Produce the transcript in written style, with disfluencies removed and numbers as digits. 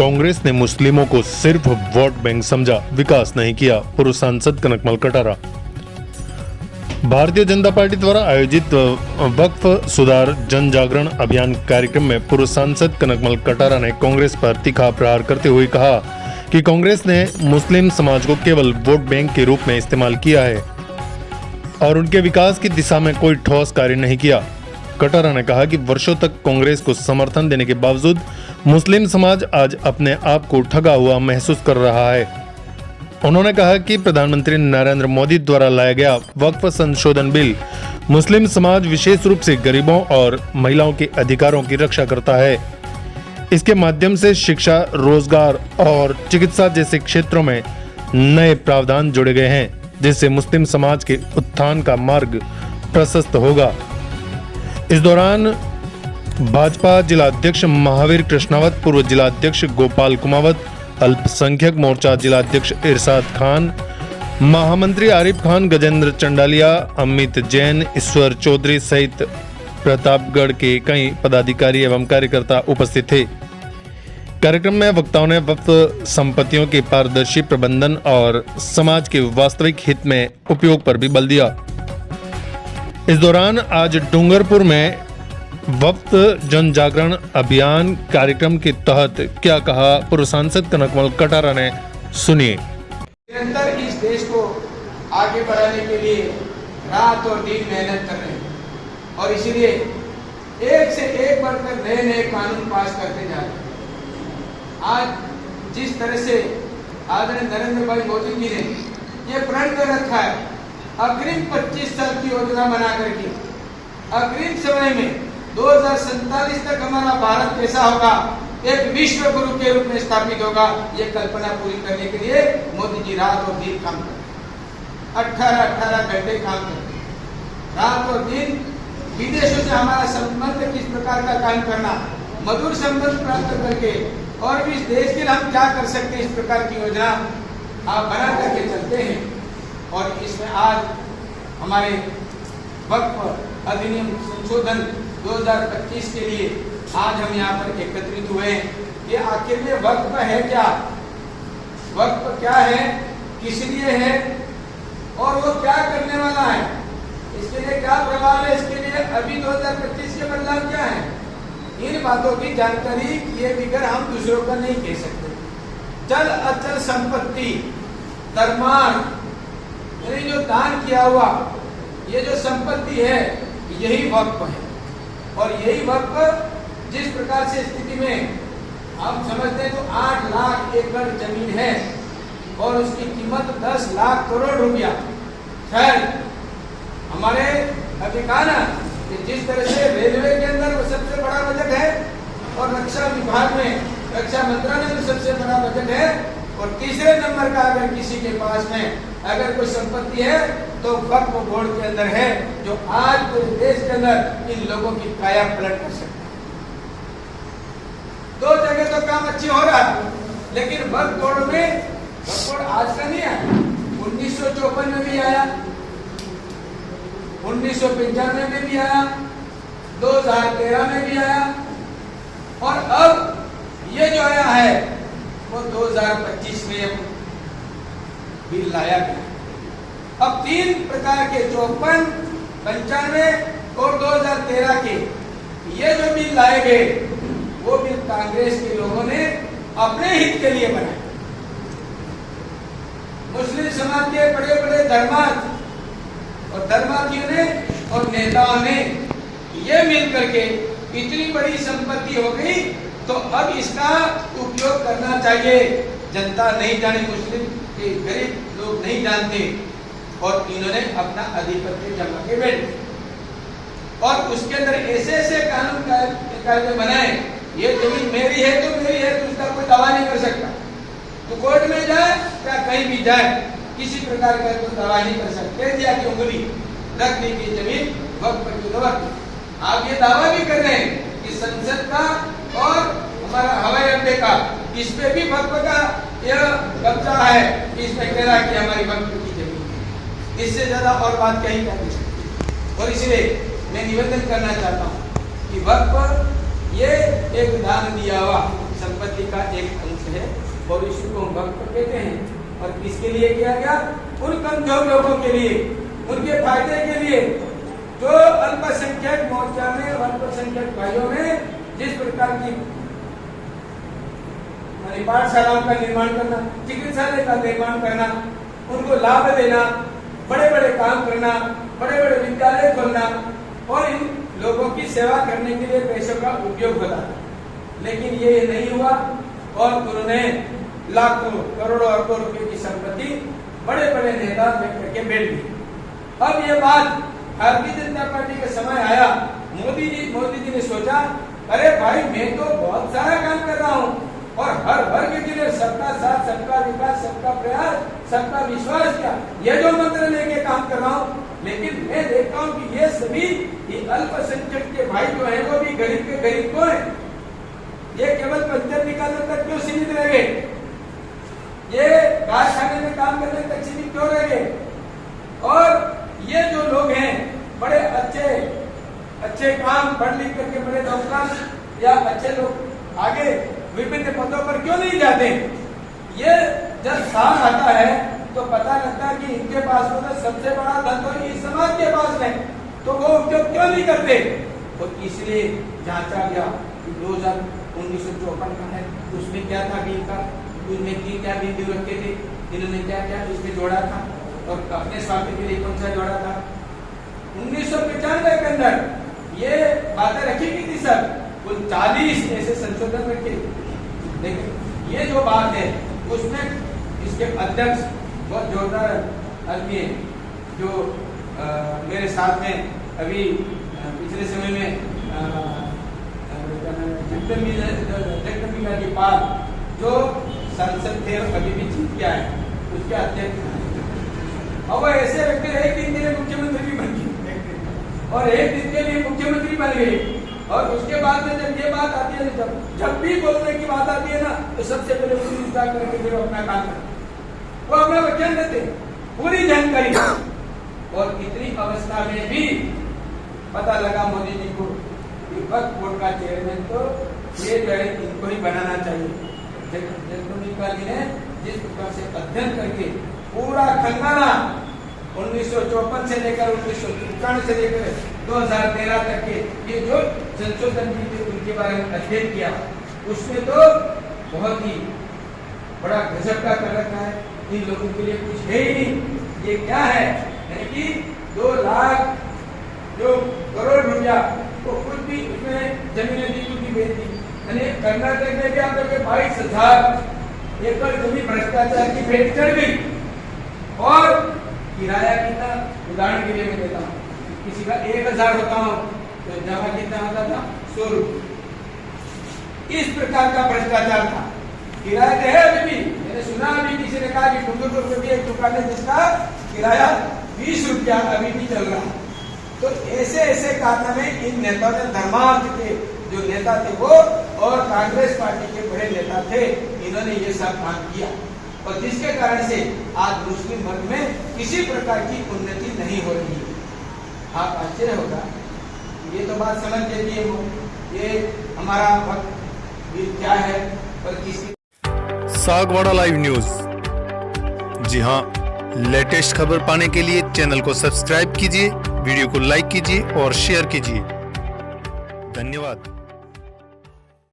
कांग्रेस ने मुस्लिमों को सिर्फ वोट बैंक समझा, विकास नहीं किया। पूर्व सांसद कनकमल कटारा। भारतीय जनता पार्टी द्वारा आयोजित वक्फ सुधार जन जागरण अभियान कार्यक्रम में पूर्व सांसद कनकमल कटारा ने कांग्रेस पर तीखा प्रहार करते हुए कहा कि कांग्रेस ने मुस्लिम समाज को केवल वोट बैंक के रूप में इस्तेमाल किया है और उनके विकास की दिशा में कोई ठोस कार्य नहीं किया। कटारा ने कहा कि वर्षों तक कांग्रेस को समर्थन देने के बावजूद मुस्लिम समाज आज अपने आप को ठगा हुआ महसूस कर रहा है। उन्होंने कहा कि प्रधानमंत्री नरेंद्र मोदी द्वारा लाया गया वक्फ संशोधन बिल मुस्लिम समाज विशेष रूप से गरीबों और महिलाओं के अधिकारों की रक्षा करता है। इसके माध्यम से शिक्षा, रोजगार और चिकित्सा जैसे क्षेत्रों में नए प्रावधान जोड़े गए हैं, जिससे मुस्लिम समाज के उत्थान का मार्ग प्रशस्त होगा। इस दौरान भाजपा जिलाध्यक्ष महावीर कृष्णावत, पूर्व जिलाध्यक्ष गोपाल कुमावत, अल्पसंख्यक मोर्चा जिलाध्यक्ष इरशाद खान, महामंत्री आरिफ खान, गजेंद्र चंडालिया, अमित जैन, ईश्वर चौधरी सहित प्रतापगढ़ के कई पदाधिकारी एवं कार्यकर्ता उपस्थित थे। कार्यक्रम में वक्ताओं ने वक्फ संपत्तियों के पारदर्शी प्रबंधन और समाज के वास्तविक हित में उपयोग पर भी बल दिया। इस दौरान आज डूंगरपुर में वक्फ जन जागरण अभियान कार्यक्रम के तहत क्या कहा पूर्व सांसद कनकमल कटारा ने, सुनिए। निरंतर इस देश को आगे बढ़ाने के लिए रात और दिन मेहनत कर रहे हैं और इसीलिए एक से एक बढ़कर नए नए कानून पास करते जा रहे हैं। आज जिस तरह से आदरणीय नरेंद्र भाई मोदी जी ने ये प्रण कर रखा है, अग्रिम 25 साल की योजना बना करके अग्रिम समय में 2047 तक हमारा भारत कैसा होगा, एक विश्व गुरु के रूप में स्थापित होगा, ये कल्पना पूरी करने के लिए मोदी जी रात और दिन काम करते, 18 घंटे काम करते, रात और दिन विदेशों से हमारा संबंध किस प्रकार का कायम करना, मधुर संबंध प्राप्त करके और भी इस देश के लिए हम क्या कर सकते हैं, इस प्रकार की योजना आप बना करके चलते हैं। और इसमें आज हमारे वक्फ अधिनियम संशोधन 2025 के लिए आज हम यहाँ पर एकत्रित हुए हैं कि आखिर में वक्फ है क्या, वक्फ क्या है, किस लिए है और वो क्या करने वाला है, इसके लिए क्या प्रभाव है, इसके लिए अभी 2025 के बदलाव क्या है, इन बातों की जानकारी ये बिगर हम दूसरों को नहीं कह सकते। चल अचल संपत्ति धर्मार्थ यानी जो दान किया हुआ ये जो संपत्ति है यही वक्फ है। और यही वक्फ जिस प्रकार से स्थिति में हम समझते हैं तो 8 लाख एकड़ जमीन है और उसकी कीमत 10 लाख करोड़ रुपया। खैर हमारे अभी कहा ना कि जिस तरह से रेलवे के अंदर वो सबसे बड़ा बजट है और रक्षा विभाग में रक्षा मंत्रालय में सबसे बड़ा बजट है और तीसरे नंबर का अगर किसी के पास में अगर कोई संपत्ति है तो वक्फ बोर्ड के अंदर है, जो आज पूरे देश के अंदर इन लोगों की काया पलट कर सकता है। 2 जगह तो काम अच्छी हो रहा है, लेकिन वक्फ बोर्ड में, वक्फ बोर्ड आज का नहीं आया, 1954 में भी आया, 1995 में भी आया, 2013 में भी आया और अब ये जो आया है वो 2025 में बिल लाया गया। अब 3 प्रकार के 54, 95 और 2013 के ये जो बिल लाए गए वो बिल कांग्रेस के लोगों ने अपने हित के लिए बनाए। मुस्लिम समाज के बड़े बड़े धर्मार्थ और धर्मार्थियों ने और नेताओं ने ये मिल करके इतनी बड़ी संपत्ति हो गई तो अब इसका उपयोग करना चाहिए। जनता नहीं जाने, मुस्लिम के गरीब लोग नहीं जानते और इन्होंने अपना अधिपत्य जमा के बैठे और उसके अंदर ऐसे ऐसे कानून कायदे बनाए, ये जमीन मेरी है तो मेरी है, तो उसका कोई दावा नहीं कर सकता, तो कोर्ट में जाए या कहीं भी जाए किसी प्रकार का कोई दावा नहीं कर सकते दिया कि उंगली रख दी कि जमीन वक्फ की जरूरत। आप ये दावा भी कर रहे हैं कि संसद का और हमारा हवाई अड्डे का इस पे भी वक्फ का यह कब्जा है, इसमें कह रहा है कि हमारी वक्फ की जमीन है। इससे ज्यादा और बात कहीं कर नहीं सकती। और इसलिए मैं निवेदन करना चाहता हूँ कि वक्फ ये एक दान दिया हुआ संपत्ति का एक अंश है और इसी को वक्फ कहते हैं। और किसके लिए किया गया? उन कमजोर लोगों के लिए, उनके फायदे के लिए, जो अल्पसंख्यक मोर्चा में, अल्पसंख्यक भाइयों में जिस प्रकार की पाठशालाओं का निर्माण करना, चिकित्सालय का निर्माण करना, उनको लाभ देना, बड़े बड़े काम करना, बड़े बड़े विद्यालय खोलना और इन लोगों की सेवा करने के लिए पैसों का उपयोग होता है। लेकिन ये नहीं हुआ और उन्होंने लाखों करोड़ों अरबों रुपए की संपत्ति बड़े बड़े नेता लेकर के बैठ गई। अब ये बात भारतीय जनता पार्टी का समय आया, मोदी जी ने सोचा, अरे भाई मैं तो बहुत सारा काम कर रहा हूँ और हर वर्ग के लिए सबका साथ, सबका विकास, सबका प्रयास, सबका विश्वास, क्या ये जो मंत्र लेके काम कर रहा हूँ, लेकिन मैं देखता हूँ कि ये सभी अल्पसंख्यक के भाई जो है वो भी गरीब के गरीब को है। ये केवल पंचायत निकालने तक क्यों सीमित रह गए? ये कारखाने में काम करने तक सीमित क्यों रह गए? और ये जो लोग हैं बड़े अच्छे काम पढ़ लिख करके बड़े नौकर या अच्छे लोग आगे विभिन्न पदों पर क्यों नहीं जाते? ये जब साल आता है तो पता लगता है कि इनके पास में तो सबसे बड़ा धन तो इस समाज के पास है, तो वो उपयोग क्यों नहीं करते? तो इसलिए जांचा गया कि 1954 का है, उसमें क्या था कि इनका उसमें क्या बिंदु रखे थे, इन्होंने क्या क्या इसमें जोड़ा था और अपने स्वार्थ के लिए कौन सा जोड़ा था। 1995 के अंदर ये बातें रखी गई थी सर, कुल 40 ऐसे संशोधन रखे, लेकिन ये जो बात है उसमें इसके अध्यक्ष बहुत जोरदार आदमी है जो मेरे साथ में अभी पिछले समय में जगदम्बिका के पास जो सांसद थे और अभी भी जीत के आए, उसके अध्यक्ष, और वो ऐसे व्यक्ति रहे कि इनके लिए मुख्यमंत्री भी बन गए और एक दिन के लिए मुख्यमंत्री बन गए। और उसके बाद में जब ये बात आती है, जब भी बोलने की बात आती है ना, तो सबसे पहले पुलिस करके फिर अपना काम करते, वो अपना वचन देते, पूरी जानकारी। और इतनी अवस्था में भी पता लगा मोदी जी को कि वक्फ बोर्ड का चेयरमैन तो ये जो है इनको ही बनाना चाहिए। जगदम्बिका जी ने जिस प्रकार से अध्ययन करके पूरा खंगाना 1954 से लेकर 1995 से लेकर 2013 तक के ये जो संशोधन भी थे उनके बारे में अध्ययन किया, उसमें तो बहुत ही बड़ा गजब का कर रखा है। इन लोगों के लिए कुछ है ही नहीं। ये क्या है कि 2 लाख जो करोड़ रुपया वो खुद भी उसमें जमीनें दी खुद भी बेच दी। कर्नाटक में भी आप लोग 22,000 एकड़ जमीन भ्रष्टाचार की भेंट चढ़ गई। और किराया कितना, उदाहरण के लिए मैं देता हूँ, किसी का 1,000 होता हूँ तो जमा कितना होता था? 100 रुपये। इस प्रकार का भ्रष्टाचार था। किराया तो है अभी भी, मैंने सुना अभी किसी ने कहा कि डूंगरपुर में भी एक दुकान है जिसका किराया 20 रुपया अभी भी चल रहा है। तो ऐसे कारनामे इन नेताओं ने, धर्मार्थ के जो नेता थे वो और कांग्रेस पार्टी के बड़े नेता थे, इन्होंने ये सब काम किया और जिसके कारण से आज मुस्लिम वर्ग में किसी प्रकार की उन्नति नहीं हो रही है। आप आश्चर्य होगा, ये तो बात समझ लेती है ये हमारा वक्त क्या है और किसकी। सागवाड़ा लाइव न्यूज, जी हाँ, लेटेस्ट खबर पाने के लिए चैनल को सब्सक्राइब कीजिए, वीडियो को लाइक कीजिए और शेयर कीजिए। धन्यवाद।